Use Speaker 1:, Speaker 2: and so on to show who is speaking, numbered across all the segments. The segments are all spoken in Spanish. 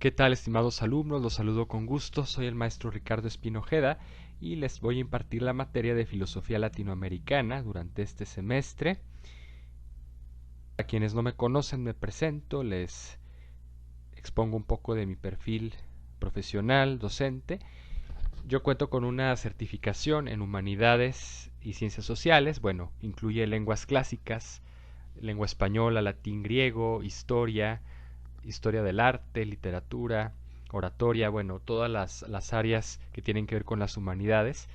Speaker 1: ¿Qué tal, estimados alumnos? Los saludo con gusto. Soy el maestro Ricardo Espino Ojeda y les voy a impartir la materia de Filosofía Latinoamericana durante este semestre. A quienes no me conocen, me presento, les expongo un poco de mi perfil profesional, docente. Yo cuento con una certificación en Humanidades y Ciencias Sociales. Bueno, incluye lenguas clásicas, lengua española, latín, griego, historia del arte, literatura, oratoria, bueno, todas las áreas que tienen que ver con las humanidades.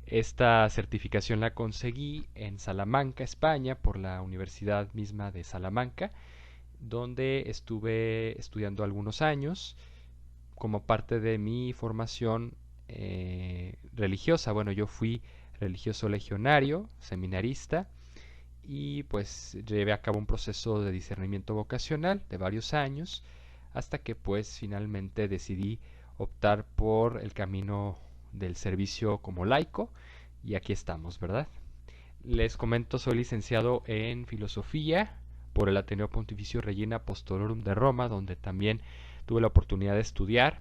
Speaker 1: Esta certificación la conseguí en Salamanca, España, por la Universidad misma de Salamanca, donde estuve estudiando algunos años como parte de mi formación religiosa. Bueno, yo fui religioso legionario, seminarista, y pues llevé a cabo un proceso de discernimiento vocacional de varios años hasta que pues finalmente decidí optar por el camino del servicio como laico y aquí estamos, ¿verdad? Les comento, soy licenciado en filosofía por el Ateneo Pontificio Regina Apostolorum de Roma, donde también tuve la oportunidad de estudiar,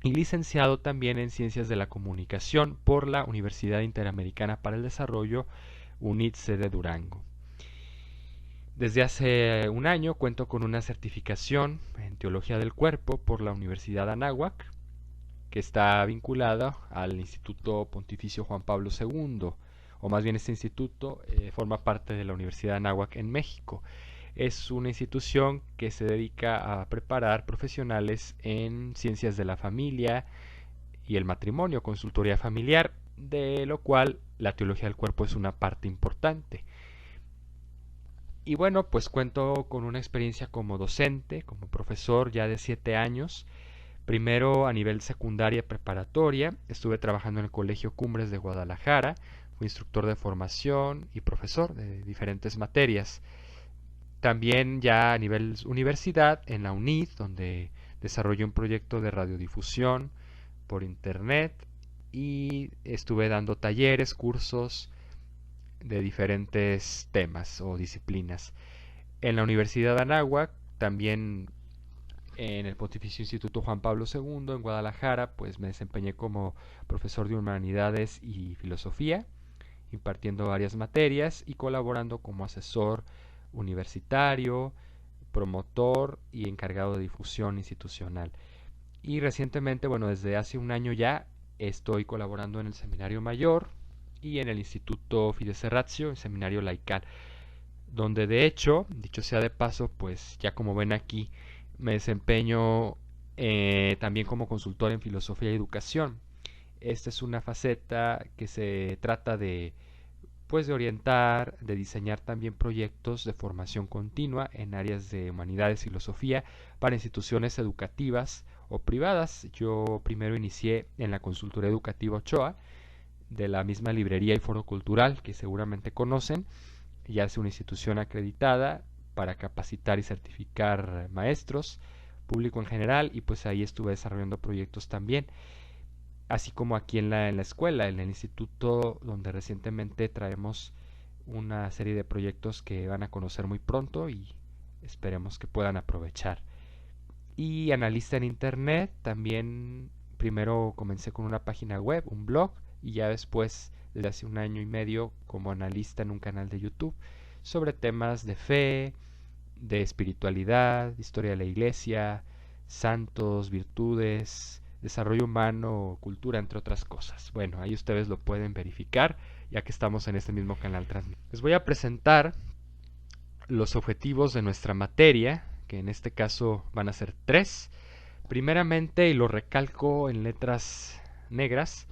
Speaker 1: y licenciado también en Ciencias de la Comunicación por la Universidad Interamericana para el Desarrollo, UNIT de Durango. Desde hace un año cuento con una certificación en Teología del Cuerpo por la Universidad Anáhuac, que está vinculada al Instituto Pontificio Juan Pablo II, o más bien este instituto forma parte de la Universidad Anáhuac en México. Es una institución que se dedica a preparar profesionales en ciencias de la familia y el matrimonio, consultoría familiar, de lo cual la teología del cuerpo es una parte importante. Y bueno, pues cuento con una experiencia como docente, como profesor ya de 7 años. Primero a nivel secundaria preparatoria, estuve trabajando en el Colegio Cumbres de Guadalajara, fui instructor de formación y profesor de diferentes materias. También ya a nivel universidad, en la UNID, donde desarrollé un proyecto de radiodifusión por internet y estuve dando talleres, cursos de diferentes temas o disciplinas. En la Universidad de Anáhuac, también en el Pontificio Instituto Juan Pablo II en Guadalajara, pues me desempeñé como profesor de Humanidades y Filosofía, impartiendo varias materias y colaborando como asesor universitario, promotor y encargado de difusión institucional. Y recientemente, bueno, desde hace un año ya, estoy colaborando en el Seminario Mayor y en el Instituto Fides Ratio, el Seminario Laical, donde de hecho, dicho sea de paso, pues ya como ven aquí, me desempeño también como consultor en filosofía y educación. Esta es una faceta que se trata de pues de orientar, de diseñar también proyectos de formación continua en áreas de humanidades y filosofía para instituciones educativas o privadas. Yo primero inicié en la consultoría educativa Ochoa, de la misma librería y foro cultural que seguramente conocen. Ya es una institución acreditada para capacitar y certificar maestros, público en general, y pues ahí estuve desarrollando proyectos también, así como aquí en la escuela, en el instituto donde recientemente traemos una serie de proyectos que van a conocer muy pronto y esperemos que puedan aprovechar. Y analista en internet, también primero comencé con una página web, un blog, y ya después, desde hace un año y medio, como analista en un canal de YouTube sobre temas de fe, de espiritualidad, historia de la iglesia, santos, virtudes, desarrollo humano, cultura, entre otras cosas. Bueno, ahí ustedes lo pueden verificar, ya que estamos en este mismo canal transmitido. Les voy a presentar los objetivos de nuestra materia, que en este caso van a ser 3. Primeramente, y lo recalco en letras negras,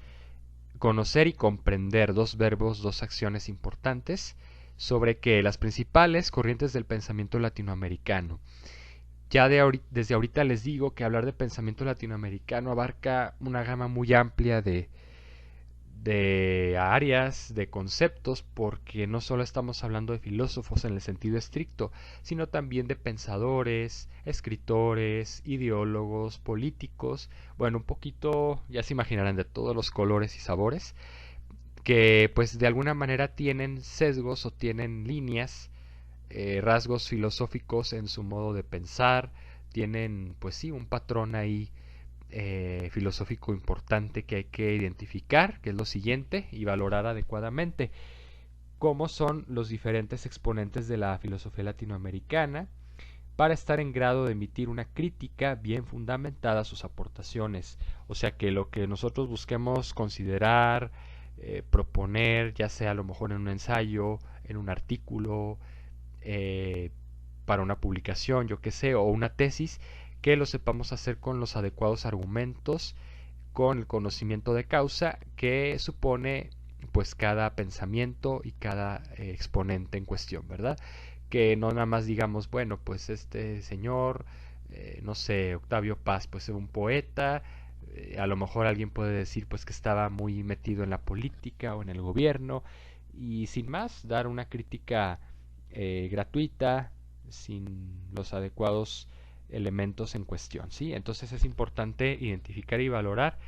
Speaker 1: conocer y comprender, 2 verbos, 2 acciones importantes, sobre que las principales corrientes del pensamiento latinoamericano. Ya desde ahorita les digo que hablar de pensamiento latinoamericano abarca una gama muy amplia de áreas, de conceptos, porque no solo estamos hablando de filósofos en el sentido estricto, sino también de pensadores, escritores, ideólogos, políticos, bueno, un poquito, ya se imaginarán, de todos los colores y sabores, que pues de alguna manera tienen sesgos o tienen líneas, rasgos filosóficos en su modo de pensar, tienen pues sí un patrón ahí filosófico importante que hay que identificar, que es lo siguiente, y valorar adecuadamente. Cómo son los diferentes exponentes de la filosofía latinoamericana para estar en grado de emitir una crítica bien fundamentada a sus aportaciones. O sea que lo que nosotros busquemos considerar, proponer, ya sea a lo mejor en un ensayo, en un artículo, eh, para una publicación, yo qué sé, o una tesis, que lo sepamos hacer con los adecuados argumentos, con el conocimiento de causa que supone pues cada pensamiento y cada exponente en cuestión, ¿verdad? Que no nada más digamos, bueno, pues este señor, no sé, Octavio Paz, pues es un poeta, a lo mejor alguien puede decir pues que estaba muy metido en la política o en el gobierno, y sin más, dar una crítica gratuita, sin los adecuados elementos en cuestión, ¿sí? Entonces es importante identificar y valorar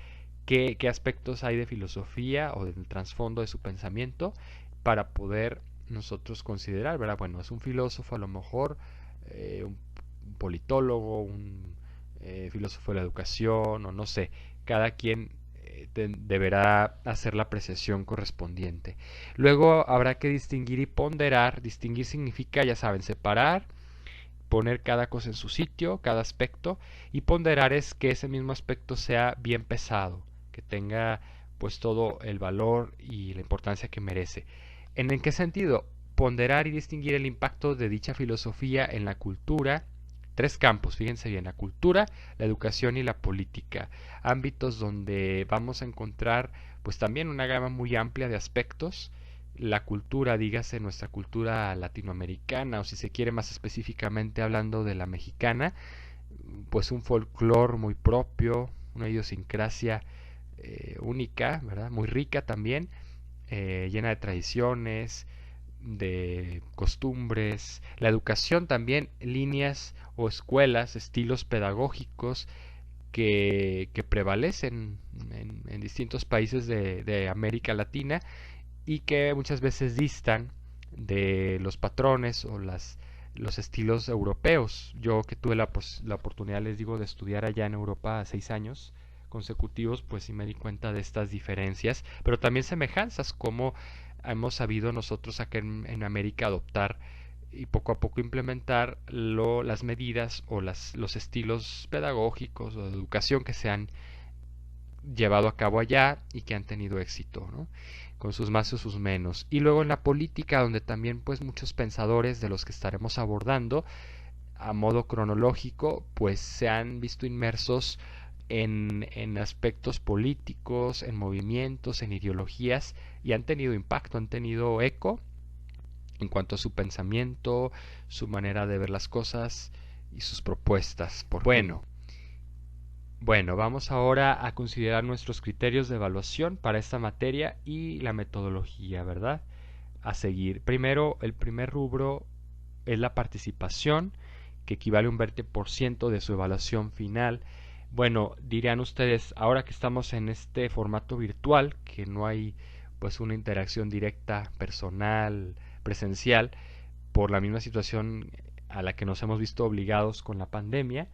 Speaker 1: qué aspectos hay de filosofía o del trasfondo de su pensamiento para poder nosotros considerar, ¿verdad? Bueno, es un filósofo a lo mejor, un politólogo, un filósofo de la educación, o no sé, cada quien deberá hacer la apreciación correspondiente. Luego habrá que distinguir y ponderar. Distinguir significa, ya saben, separar, poner cada cosa en su sitio, cada aspecto, y ponderar es que ese mismo aspecto sea bien pesado, que tenga pues todo el valor y la importancia que merece. ¿En qué sentido? Ponderar y distinguir el impacto de dicha filosofía en la cultura. Tres campos, fíjense bien, la cultura, la educación y la política, ámbitos donde vamos a encontrar pues también una gama muy amplia de aspectos. La cultura, dígase nuestra cultura latinoamericana, o si se quiere más específicamente hablando de la mexicana, pues un folclore muy propio, una idiosincrasia única, ¿verdad? Muy rica también, llena de tradiciones, de costumbres. La educación también, líneas o escuelas, estilos pedagógicos que prevalecen en distintos países de América Latina y que muchas veces distan de los patrones o los estilos europeos. Yo que tuve la oportunidad, les digo, de estudiar allá en Europa 6 años consecutivos, pues sí me di cuenta de estas diferencias, pero también semejanzas, como hemos sabido nosotros acá en América adoptar y poco a poco implementar las medidas o los estilos pedagógicos o de educación que se han llevado a cabo allá y que han tenido éxito, ¿no? Con sus más y sus menos. Y luego en la política, donde también pues muchos pensadores de los que estaremos abordando a modo cronológico, pues se han visto inmersos en aspectos políticos, en movimientos, en ideologías, y han tenido impacto, han tenido eco en cuanto a su pensamiento, su manera de ver las cosas y sus propuestas. Bueno, vamos ahora a considerar nuestros criterios de evaluación para esta materia y la metodología, ¿verdad? A seguir. Primero, el primer rubro es la participación, que equivale a un 20% de su evaluación final. Bueno, dirían ustedes, ahora que estamos en este formato virtual, que no hay pues una interacción directa, personal, presencial, por la misma situación a la que nos hemos visto obligados con la pandemia,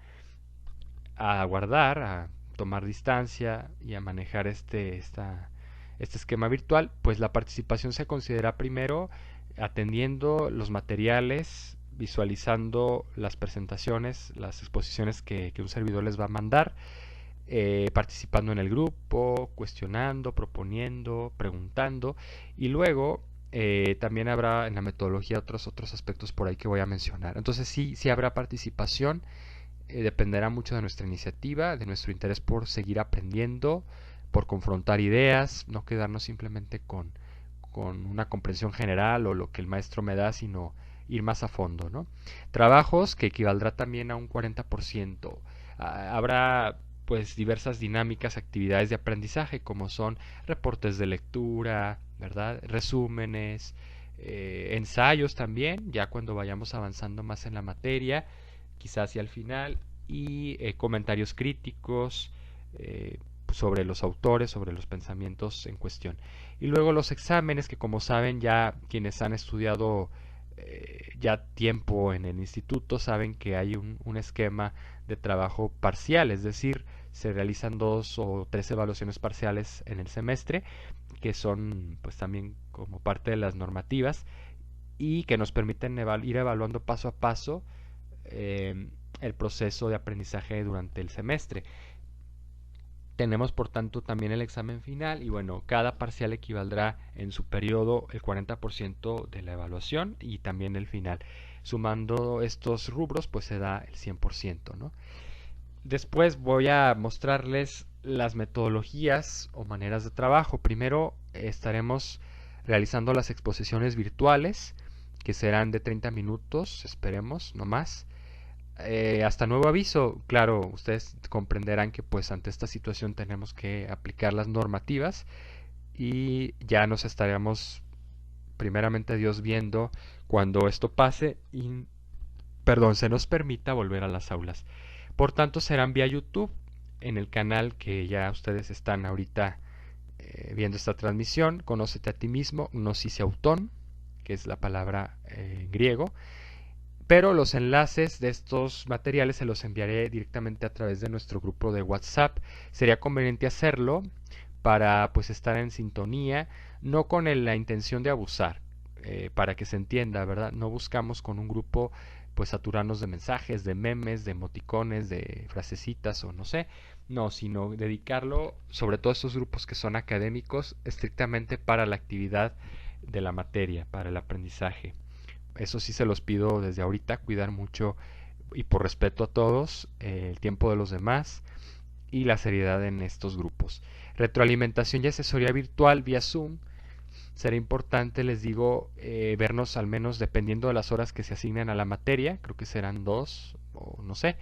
Speaker 1: a guardar, a tomar distancia y a manejar este esquema virtual, pues la participación se considera primero atendiendo los materiales, visualizando las presentaciones, las exposiciones que un servidor les va a mandar, participando en el grupo, cuestionando, proponiendo, preguntando, y luego también habrá en la metodología otros aspectos por ahí que voy a mencionar. Entonces sí habrá participación, dependerá mucho de nuestra iniciativa, de nuestro interés por seguir aprendiendo, por confrontar ideas, no quedarnos simplemente con una comprensión general o lo que el maestro me da, sino ir más a fondo, ¿no? Trabajos que equivaldrá también a un 40%. Habrá pues diversas dinámicas, actividades de aprendizaje, como son reportes de lectura, ¿verdad? Resúmenes, ensayos también, ya cuando vayamos avanzando más en la materia, quizás hacia el final, y comentarios críticos sobre los autores, sobre los pensamientos en cuestión. Y luego los exámenes, que como saben ya quienes han estudiado ya tiempo en el instituto saben que hay un esquema de trabajo parcial, es decir, se realizan 2 o 3 evaluaciones parciales en el semestre, que son pues también como parte de las normativas y que nos permiten ir evaluando paso a paso el proceso de aprendizaje durante el semestre. Tenemos por tanto también el examen final y bueno, cada parcial equivaldrá en su periodo el 40% de la evaluación y también el final. Sumando estos rubros pues se da el 100%, ¿no? Después voy a mostrarles las metodologías o maneras de trabajo. Primero estaremos realizando las exposiciones virtuales que serán de 30 minutos, esperemos, no más. Hasta nuevo aviso, claro, ustedes comprenderán que pues ante esta situación tenemos que aplicar las normativas y ya nos estaremos primeramente Dios viendo cuando esto pase y perdón, se nos permita volver a las aulas. Por tanto serán vía YouTube en el canal que ya ustedes están ahorita viendo esta transmisión, Conócete a ti mismo, Gnosis Auton, que es la palabra en griego. Pero los enlaces de estos materiales se los enviaré directamente a través de nuestro grupo de WhatsApp. Sería conveniente hacerlo para pues estar en sintonía, no con la intención de abusar, para que se entienda, ¿verdad? No buscamos con un grupo pues saturarnos de mensajes, de memes, de emoticones, de frasecitas o no sé, no, sino dedicarlo, sobre todo estos grupos que son académicos, estrictamente para la actividad de la materia, para el aprendizaje. Eso sí se los pido desde ahorita, cuidar mucho y por respeto a todos el tiempo de los demás y la seriedad en estos grupos. Retroalimentación y asesoría virtual vía Zoom. Será importante, les digo, vernos al menos dependiendo de las horas que se asignen a la materia, creo que serán 2 o no sé,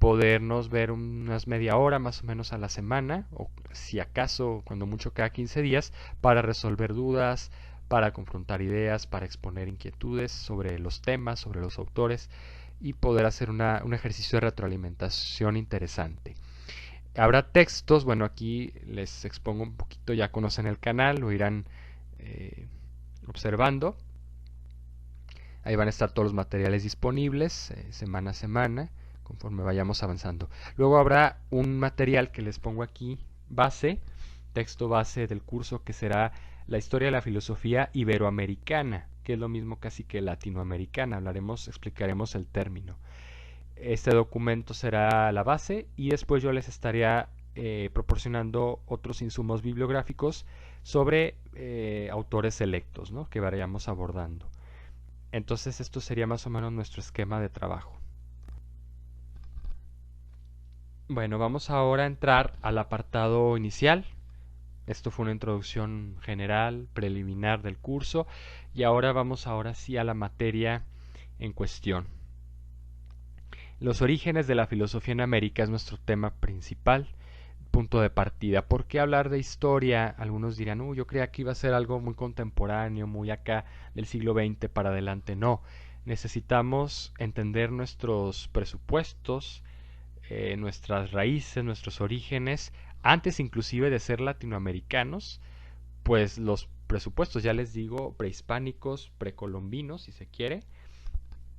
Speaker 1: podernos ver unas media hora más o menos a la semana, o si acaso, cuando mucho cada 15 días, para resolver dudas, para confrontar ideas, para exponer inquietudes sobre los temas, sobre los autores y poder hacer un ejercicio de retroalimentación interesante. Habrá textos, bueno, aquí les expongo un poquito, ya conocen el canal, lo irán observando. Ahí van a estar todos los materiales disponibles semana a semana conforme vayamos avanzando. Luego habrá un material que les pongo aquí, base, texto base del curso, que será la historia de la filosofía iberoamericana, que es lo mismo casi que latinoamericana. Explicaremos el término. Este documento será la base y después yo les estaría proporcionando otros insumos bibliográficos sobre autores selectos, ¿no?, que vayamos abordando. Entonces esto sería más o menos nuestro esquema de trabajo. Bueno, vamos ahora a entrar al apartado inicial. Esto fue una introducción general, preliminar del curso, y ahora sí a la materia en cuestión. Los orígenes de la filosofía en América es nuestro tema principal, punto de partida. ¿Por qué hablar de historia? Algunos dirán, yo creía que iba a ser algo muy contemporáneo, muy acá del siglo XX para adelante. No, necesitamos entender nuestros presupuestos, nuestras raíces, nuestros orígenes, antes inclusive de ser latinoamericanos, pues los presupuestos, ya les digo, prehispánicos, precolombinos, si se quiere,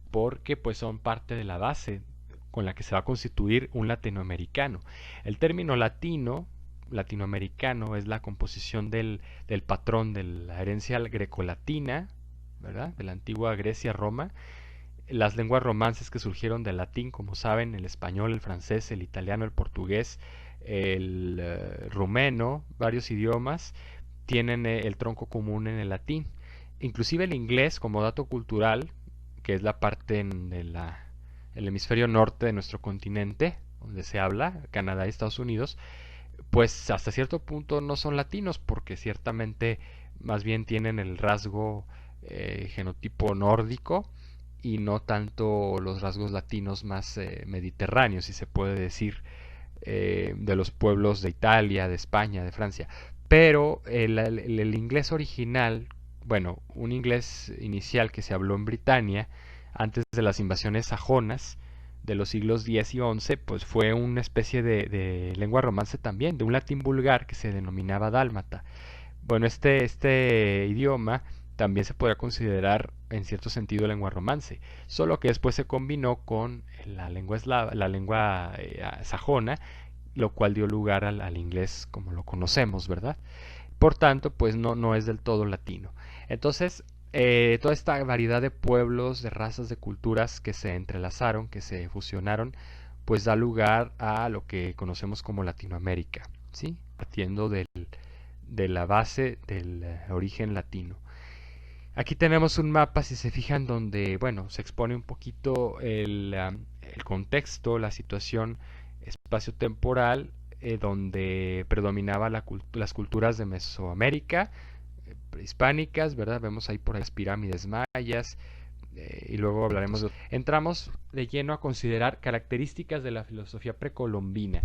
Speaker 1: porque pues son parte de la base con la que se va a constituir un latinoamericano. El término latinoamericano, es la composición del patrón de la herencia grecolatina, ¿verdad?, de la antigua Grecia-Roma, las lenguas romances que surgieron del latín, como saben, el español, el francés, el italiano, el portugués, el rumeno, varios idiomas tienen el tronco común en el latín. Inclusive el inglés, como dato cultural, que es la parte el hemisferio norte de nuestro continente, donde se habla, Canadá y Estados Unidos, pues hasta cierto punto no son latinos, porque ciertamente más bien tienen el rasgo genotipo nórdico y no tanto los rasgos latinos más mediterráneos, si se puede decir, de los pueblos de Italia, de España, de Francia. Pero el inglés original, bueno, un inglés inicial que se habló en Britania antes de las invasiones sajonas de los siglos X y XI, pues fue una especie de lengua romance también, de un latín vulgar que se denominaba dálmata. Bueno, este idioma también se podría considerar en cierto sentido lengua romance, solo que después se combinó con la lengua eslava, la lengua sajona, lo cual dio lugar al inglés como lo conocemos, ¿verdad? Por tanto, pues no es del todo latino. Entonces, toda esta variedad de pueblos, de razas, de culturas que se entrelazaron, que se fusionaron, pues da lugar a lo que conocemos como Latinoamérica, ¿sí? Partiendo de la base del origen latino. Aquí tenemos un mapa, si se fijan, donde, bueno, se expone un poquito el contexto, la situación espacio-temporal, donde predominaba las culturas de Mesoamérica, prehispánicas, ¿verdad? Vemos ahí por ahí las pirámides mayas, y luego hablaremos de... Entramos de lleno a considerar características de la filosofía precolombina.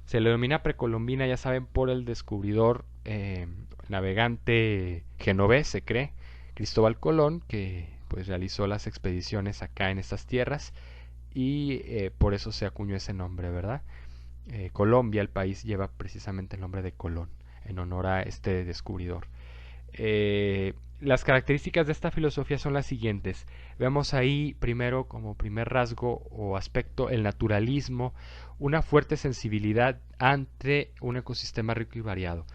Speaker 1: Se le denomina precolombina, ya saben, por el descubridor navegante genovés, se cree, Cristóbal Colón, que pues realizó las expediciones acá en estas tierras y por eso se acuñó ese nombre, ¿verdad? Colombia, el país, lleva precisamente el nombre de Colón, en honor a este descubridor. Las características de esta filosofía son las siguientes. Vemos ahí primero como primer rasgo o aspecto el naturalismo, una fuerte sensibilidad ante un ecosistema rico y variado.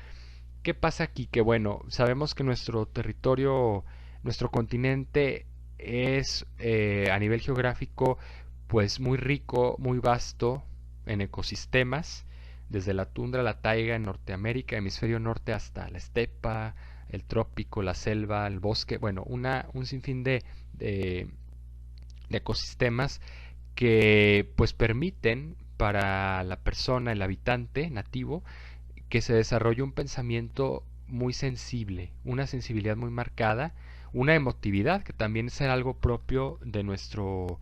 Speaker 1: ¿Qué pasa aquí? Que bueno, sabemos que nuestro territorio, nuestro continente es a nivel geográfico pues muy rico, muy vasto en ecosistemas, desde la tundra, la taiga en Norteamérica, hemisferio norte, hasta la estepa, el trópico, la selva, el bosque, bueno, un sinfín de, de ecosistemas que pues permiten para la persona, el habitante nativo, que se desarrolle un pensamiento muy sensible, una sensibilidad muy marcada, una emotividad que también es algo propio de nuestro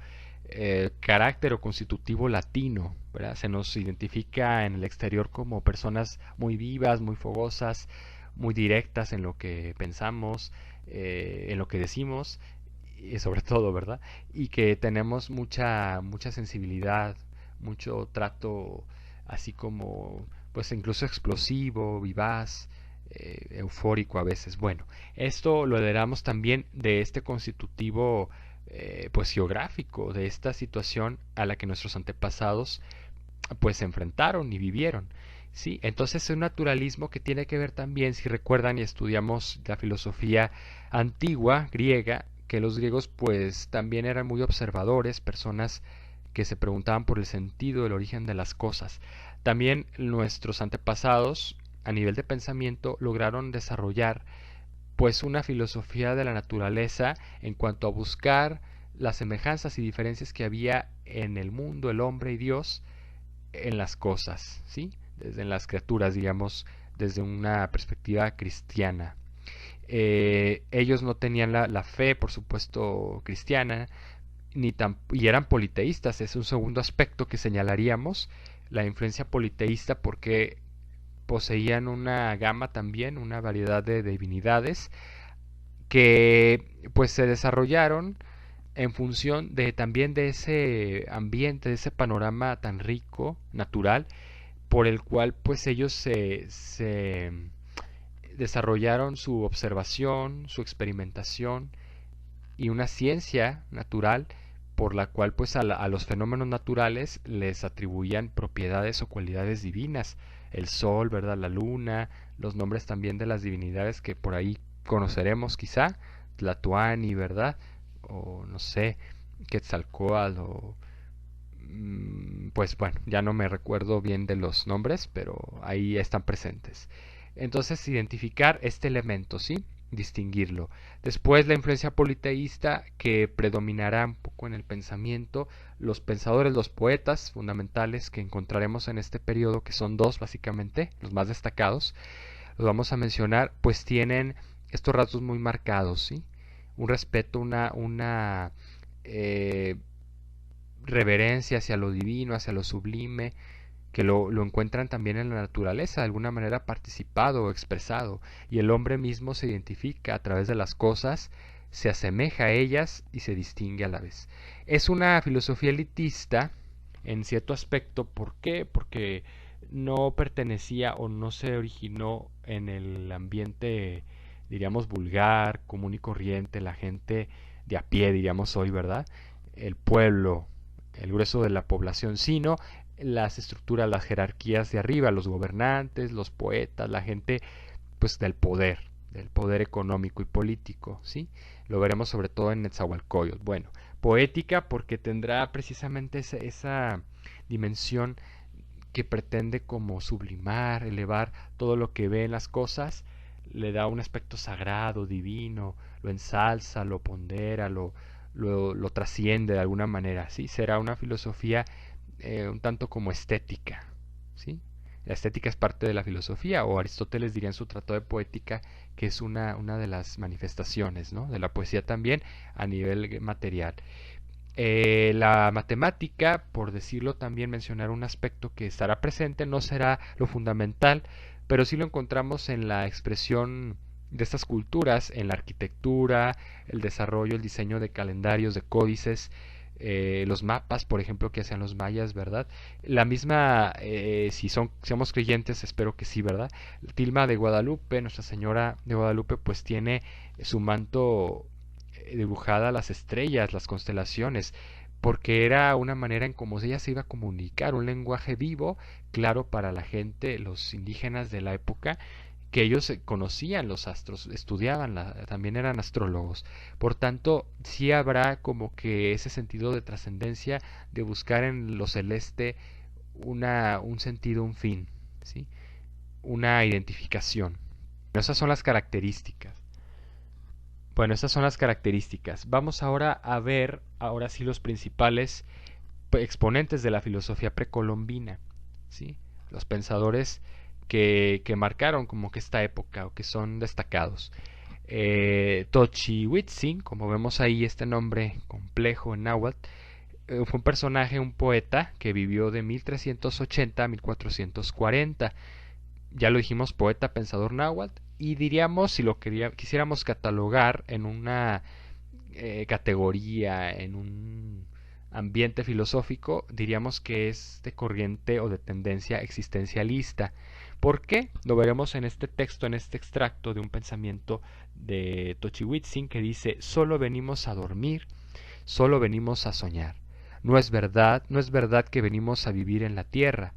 Speaker 1: carácter o constitutivo latino, ¿verdad? Se nos identifica en el exterior como personas muy vivas, muy fogosas, muy directas en lo que pensamos, en lo que decimos, y sobre todo, ¿verdad? Y que tenemos mucha sensibilidad, mucho trato así como pues incluso explosivo, vivaz, eufórico a veces. Bueno, esto lo heredamos también de este constitutivo pues geográfico, de esta situación a la que nuestros antepasados pues se enfrentaron y vivieron. ¿Sí? Entonces es un naturalismo que tiene que ver también, si recuerdan y estudiamos la filosofía antigua griega, que los griegos pues también eran muy observadores, personas que se preguntaban por el sentido, el origen de las cosas. También nuestros antepasados, a nivel de pensamiento, lograron desarrollar pues una filosofía de la naturaleza en cuanto a buscar las semejanzas y diferencias que había en el mundo, el hombre y Dios, en las cosas, ¿sí? Desde en las criaturas, digamos, desde una perspectiva cristiana. Ellos no tenían la fe, por supuesto, cristiana, y eran politeístas. Es un segundo aspecto que señalaríamos, la influencia politeísta, porque poseían una gama también, una variedad de divinidades que pues se desarrollaron en función de también de ese ambiente, de ese panorama tan rico, natural, por el cual pues ellos se desarrollaron su observación, su experimentación y una ciencia natural por la cual pues a los fenómenos naturales les atribuían propiedades o cualidades divinas, el sol, ¿verdad? La luna, los nombres también de las divinidades que por ahí conoceremos quizá, Tlatoani, ¿verdad? O no sé, Quetzalcóatl o pues bueno, ya no me recuerdo bien de los nombres, pero ahí están presentes. Entonces, identificar este elemento, ¿sí? Distinguirlo. Después, la influencia politeísta que predominará un poco en el pensamiento. Los pensadores, los poetas fundamentales que encontraremos en este periodo, que son dos básicamente, los más destacados, los vamos a mencionar, pues tienen estos rasgos muy marcados, ¿sí? Un respeto, una reverencia hacia lo divino, hacia lo sublime, que lo encuentran también en la naturaleza, de alguna manera participado o expresado, y el hombre mismo se identifica a través de las cosas, se asemeja a ellas y se distingue a la vez. Es una filosofía elitista en cierto aspecto, ¿por qué? Porque no pertenecía o no se originó en el ambiente diríamos vulgar, común y corriente, la gente de a pie, diríamos hoy, ¿verdad? El pueblo, el grueso de la población, sino las estructuras, las jerarquías de arriba, los gobernantes, los poetas, la gente pues del poder económico y político, ¿sí? Lo veremos sobre todo en Netzahualcóyotl. Bueno, poética porque tendrá precisamente esa dimensión que pretende como sublimar, elevar todo lo que ve en las cosas, le da un aspecto sagrado, divino, lo ensalza, lo pondera, lo trasciende de alguna manera, ¿sí? Será una filosofía un tanto como estética, ¿sí? La estética es parte de la filosofía, o Aristóteles diría en su Tratado de Poética que es una de las manifestaciones, ¿no? De la poesía también a nivel material. La matemática, por decirlo también, mencionar un aspecto que estará presente, no será lo fundamental, pero sí lo encontramos en la expresión de estas culturas, en la arquitectura, el desarrollo, el diseño de calendarios, de códices, los mapas, por ejemplo, que hacían los mayas, ¿verdad? La misma, si somos creyentes, espero que sí, ¿verdad? Tilma de Guadalupe, Nuestra Señora de Guadalupe, pues tiene su manto dibujada las estrellas, las constelaciones, porque era una manera en cómo ella se iba a comunicar, un lenguaje vivo, claro para la gente, los indígenas de la época, que ellos conocían los astros, estudiaban, también eran astrólogos. Por tanto, sí habrá como que ese sentido de trascendencia, de buscar en lo celeste un sentido, un fin, ¿sí? Una identificación. Esas son las características. Bueno, estas son las características. Vamos ahora a ver, ahora sí, los principales exponentes de la filosofía precolombina, ¿sí? Los pensadores que marcaron como que esta época o que son destacados. Tochihuitzin, como vemos ahí este nombre complejo en náhuatl, fue un personaje, un poeta que vivió de 1380 a 1440. Ya lo dijimos, poeta, pensador náhuatl, y diríamos, si lo quisiéramos catalogar en una categoría, en un ambiente filosófico, diríamos que es de corriente o de tendencia existencialista. ¿Por qué? Lo veremos en este texto, en este extracto de un pensamiento de Tochihuitzin que dice: solo venimos a dormir, solo venimos a soñar. No es verdad, no es verdad que venimos a vivir en la tierra.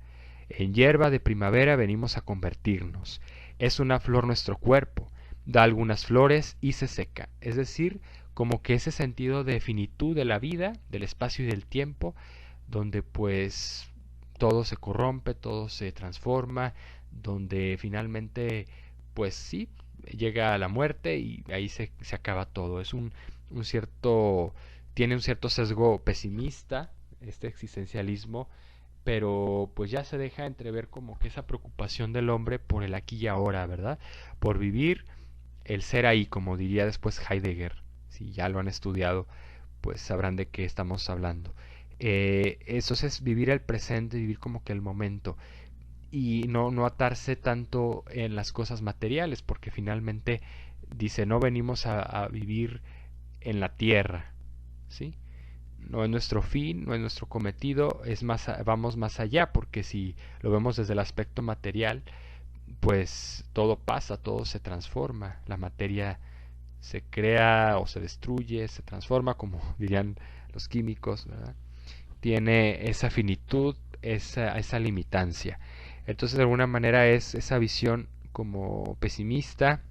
Speaker 1: En hierba de primavera venimos a convertirnos. Es una flor nuestro cuerpo, da algunas flores y se seca. Es decir, como que ese sentido de finitud de la vida, del espacio y del tiempo, donde pues todo se corrompe, todo se transforma, donde finalmente pues sí, llega a la muerte y ahí se acaba todo. Es un cierto, tiene un cierto sesgo pesimista, este existencialismo, pero pues ya se deja entrever como que esa preocupación del hombre por el aquí y ahora, ¿verdad? Por vivir el ser ahí, como diría después Heidegger. Si ya lo han estudiado, pues sabrán de qué estamos hablando. Eso es vivir el presente, vivir como que el momento y no atarse tanto en las cosas materiales, porque finalmente dice, no venimos a vivir en la tierra, ¿sí? No es nuestro fin, no es nuestro cometido, es más, vamos más allá, porque si lo vemos desde el aspecto material, pues todo pasa, todo se transforma, la materia se crea o se destruye, se transforma, como dirían los químicos, ¿verdad? Tiene esa finitud, esa limitancia. Entonces, de alguna manera es esa visión como pesimista,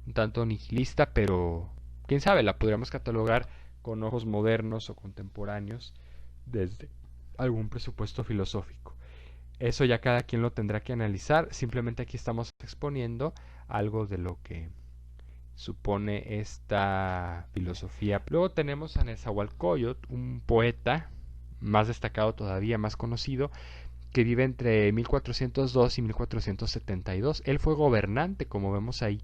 Speaker 1: un tanto nihilista, pero quién sabe, la podríamos catalogar con ojos modernos o contemporáneos desde algún presupuesto filosófico. Eso ya cada quien lo tendrá que analizar, simplemente aquí estamos exponiendo algo de lo que supone esta filosofía. Luego tenemos a Nezahualcóyotl, un poeta más destacado todavía, más conocido, que vive entre 1402 y 1472. Él fue gobernante, como vemos ahí,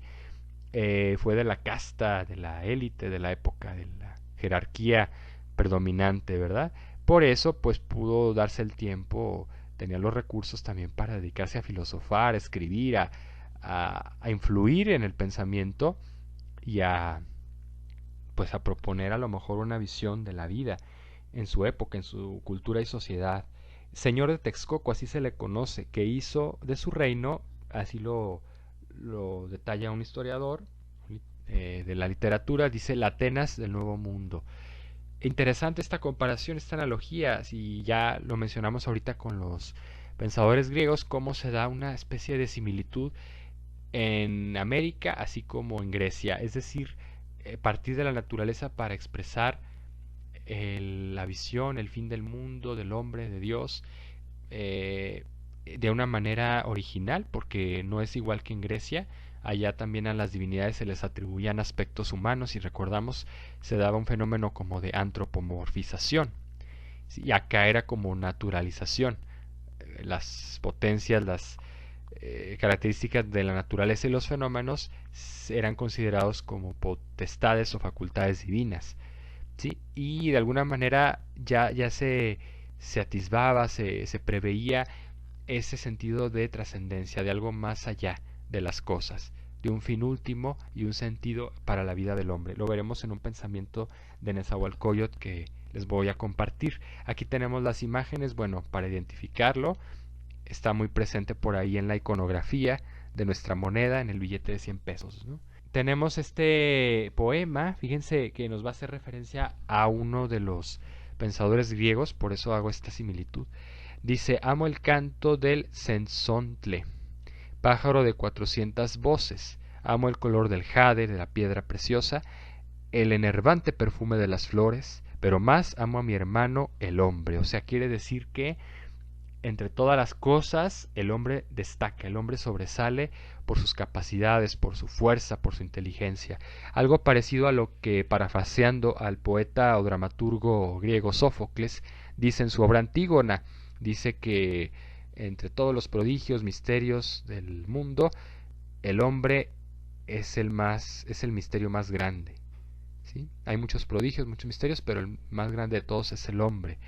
Speaker 1: fue de la casta, de la élite de la época, de la jerarquía predominante, ¿verdad? Por eso, pues pudo darse el tiempo, tenía los recursos también para dedicarse a filosofar, a escribir, a influir en el pensamiento y pues a proponer a lo mejor una visión de la vida en su época, en su cultura y sociedad. Señor de Texcoco, así se le conoce, que hizo de su reino, así lo detalla un historiador, un de la literatura, dice la Atenas del Nuevo Mundo. Interesante esta comparación, esta analogía, si ya lo mencionamos ahorita con los pensadores griegos, cómo se da una especie de similitud en América así como en Grecia, es decir, partir de la naturaleza para expresar la visión, el fin del mundo, del hombre, de Dios, de una manera original, porque no es igual que en Grecia. Allá también a las divinidades se les atribuían aspectos humanos y recordamos se daba un fenómeno como de antropomorfización. ¿Sí? Y acá era como naturalización. Las potencias, las características de la naturaleza y los fenómenos eran considerados como potestades o facultades divinas. ¿Sí? Y de alguna manera ya se atisbaba, se preveía ese sentido de trascendencia, de algo más allá de las cosas, de un fin último y un sentido para la vida del hombre. Lo veremos en un pensamiento de Nezahualcóyotl que les voy a compartir. Aquí tenemos las imágenes, bueno, para identificarlo, está muy presente por ahí en la iconografía de nuestra moneda, en el billete de 100 pesos, ¿no? Tenemos este poema, fíjense que nos va a hacer referencia a uno de los pensadores griegos, por eso hago esta similitud. Dice, amo el canto del censontle, pájaro de 400 voces, amo el color del jade, de la piedra preciosa, el enervante perfume de las flores, pero más amo a mi hermano el hombre. O sea, quiere decir que entre todas las cosas el hombre destaca, el hombre sobresale por sus capacidades, por su fuerza, por su inteligencia. Algo parecido a lo que, parafraseando al poeta o dramaturgo griego Sófocles, dice en su obra Antígona, dice que entre todos los prodigios, misterios del mundo, el hombre es el misterio más grande. ¿Sí? Hay muchos prodigios, muchos misterios, pero el más grande de todos es el hombre.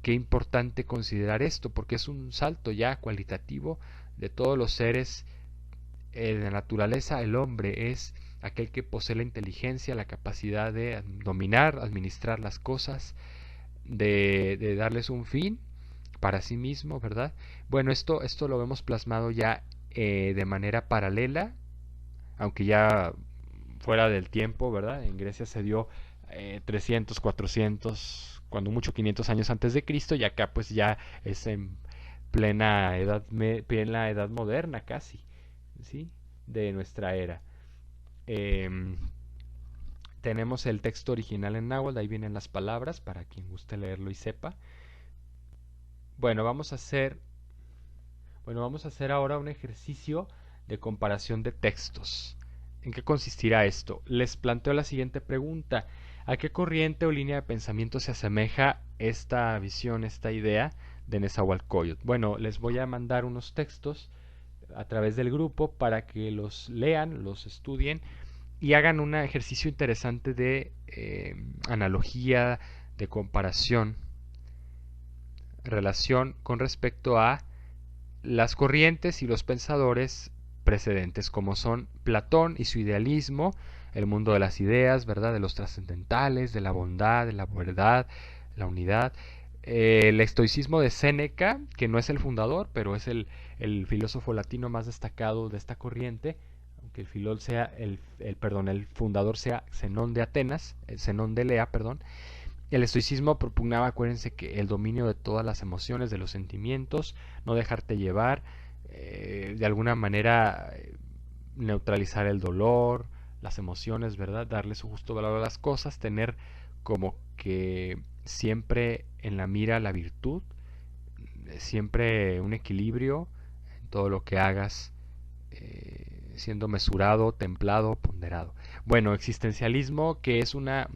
Speaker 1: Qué importante considerar esto, porque es un salto ya cualitativo de todos los seres de la naturaleza. El hombre es aquel que posee la inteligencia, la capacidad de dominar, administrar las cosas, de darles un fin para sí mismo, ¿verdad? Bueno, esto lo vemos plasmado ya de manera paralela, aunque ya fuera del tiempo, ¿verdad? En Grecia se dio 300, 400, cuando mucho 500 años antes de Cristo, y acá pues ya es en plena edad moderna casi, ¿sí? De nuestra era. Tenemos el texto original en náhuatl, ahí vienen las palabras para quien guste leerlo y sepa. Bueno, vamos a hacer ahora un ejercicio de comparación de textos. ¿En qué consistirá esto? Les planteo la siguiente pregunta. ¿A qué corriente o línea de pensamiento se asemeja esta visión, esta idea de Nezahualcóyotl? Bueno, les voy a mandar unos textos a través del grupo para que los lean, los estudien y hagan un ejercicio interesante de analogía, de comparación, relación con respecto a las corrientes y los pensadores precedentes, como son Platón y su idealismo, el mundo de las ideas, ¿verdad? De los trascendentales, de la bondad, de la verdad, la unidad. El estoicismo de Séneca, que no es el fundador, pero es el filósofo latino más destacado de esta corriente, aunque el fundador sea Zenón de Atenas, Zenón de Lea, perdón. El estoicismo propugnaba, acuérdense, que el dominio de todas las emociones, de los sentimientos, no dejarte llevar, de alguna manera neutralizar el dolor, las emociones, ¿verdad? Darle su justo valor a las cosas, tener como que siempre en la mira la virtud, siempre un equilibrio en todo lo que hagas, siendo mesurado, templado, ponderado. Bueno, existencialismo, que es una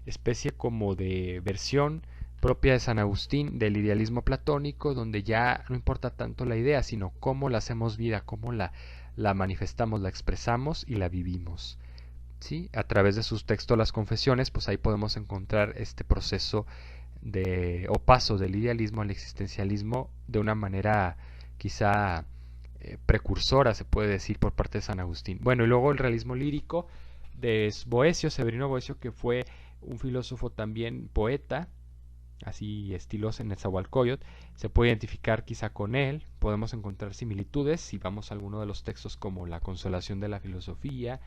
Speaker 1: especie como de versión propia de San Agustín del idealismo platónico, donde ya no importa tanto la idea, sino cómo la hacemos vida, cómo la manifestamos, la expresamos y la vivimos. ¿Sí? A través de sus textos, las confesiones, pues ahí podemos encontrar este proceso o paso del idealismo al existencialismo de una manera quizá precursora, se puede decir, por parte de San Agustín. Bueno, y luego el realismo lírico de Boecio, Severino Boecio, que fue un filósofo también poeta, así estilos en Nezahualcóyotl, se puede identificar quizá con él, podemos encontrar similitudes si vamos a alguno de los textos como La consolación de la filosofía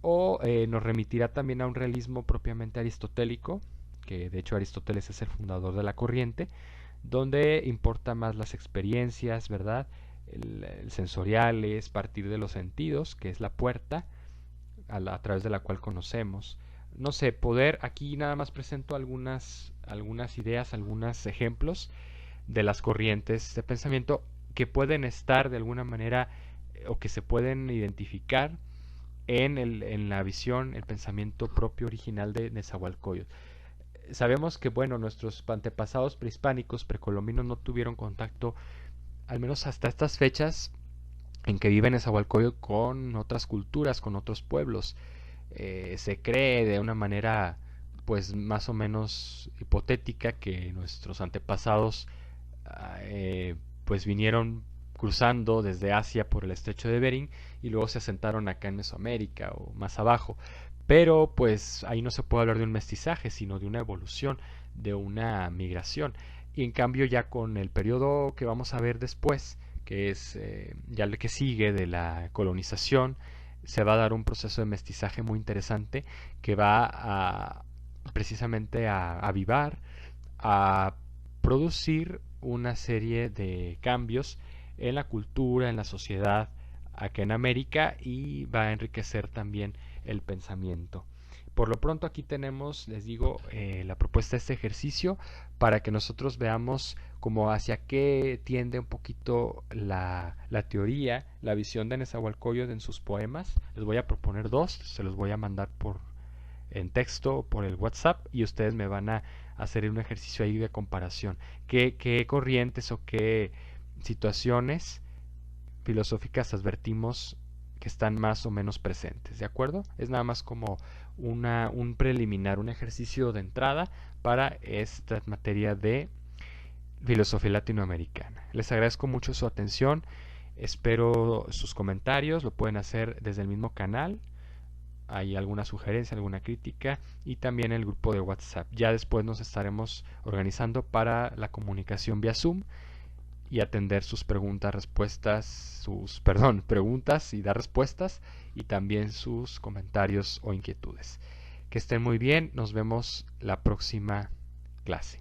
Speaker 1: o nos remitirá también a un realismo propiamente aristotélico, que de hecho Aristóteles es el fundador de la corriente, donde importa más las experiencias, ¿verdad? El sensoriales, partir de los sentidos, que es la puerta a través de la cual conocemos. No sé, poder, aquí nada más presento algunas ideas, algunos ejemplos de las corrientes de pensamiento que pueden estar de alguna manera o que se pueden identificar en la visión, el pensamiento propio original de Nezahualcóyotl. Sabemos que, bueno, nuestros antepasados prehispánicos, precolombinos, no tuvieron contacto, al menos hasta estas fechas, en que vive Nezahualcóyotl con otras culturas, con otros pueblos. Se cree de una manera, pues, más o menos hipotética que nuestros antepasados, pues, vinieron cruzando desde Asia por el estrecho de Bering y luego se asentaron acá en Mesoamérica o más abajo. Pero pues ahí no se puede hablar de un mestizaje, sino de una evolución, de una migración. Y en cambio ya con el periodo que vamos a ver después, que es ya el que sigue de la colonización, se va a dar un proceso de mestizaje muy interesante que va a precisamente a avivar, a producir una serie de cambios en la cultura, en la sociedad acá en América y va a enriquecer también el pensamiento. Por lo pronto aquí tenemos, les digo, la propuesta de este ejercicio para que nosotros veamos como hacia qué tiende un poquito la teoría, la visión de Nezahualcóyotl en sus poemas. Les voy a proponer dos, se los voy a mandar en texto por el WhatsApp y ustedes me van a hacer un ejercicio ahí de comparación. ¿Qué corrientes o qué situaciones filosóficas advertimos que están más o menos presentes? ¿De acuerdo? Es nada más como un preliminar, un ejercicio de entrada para esta materia de filosofía latinoamericana. Les agradezco mucho su atención. Espero sus comentarios. Lo pueden hacer desde el mismo canal. Hay alguna sugerencia, alguna crítica y también el grupo de WhatsApp. Ya después nos estaremos organizando para la comunicación vía Zoom y atender sus preguntas, respuestas, preguntas y dar respuestas y también sus comentarios o inquietudes. Que estén muy bien, nos vemos la próxima clase.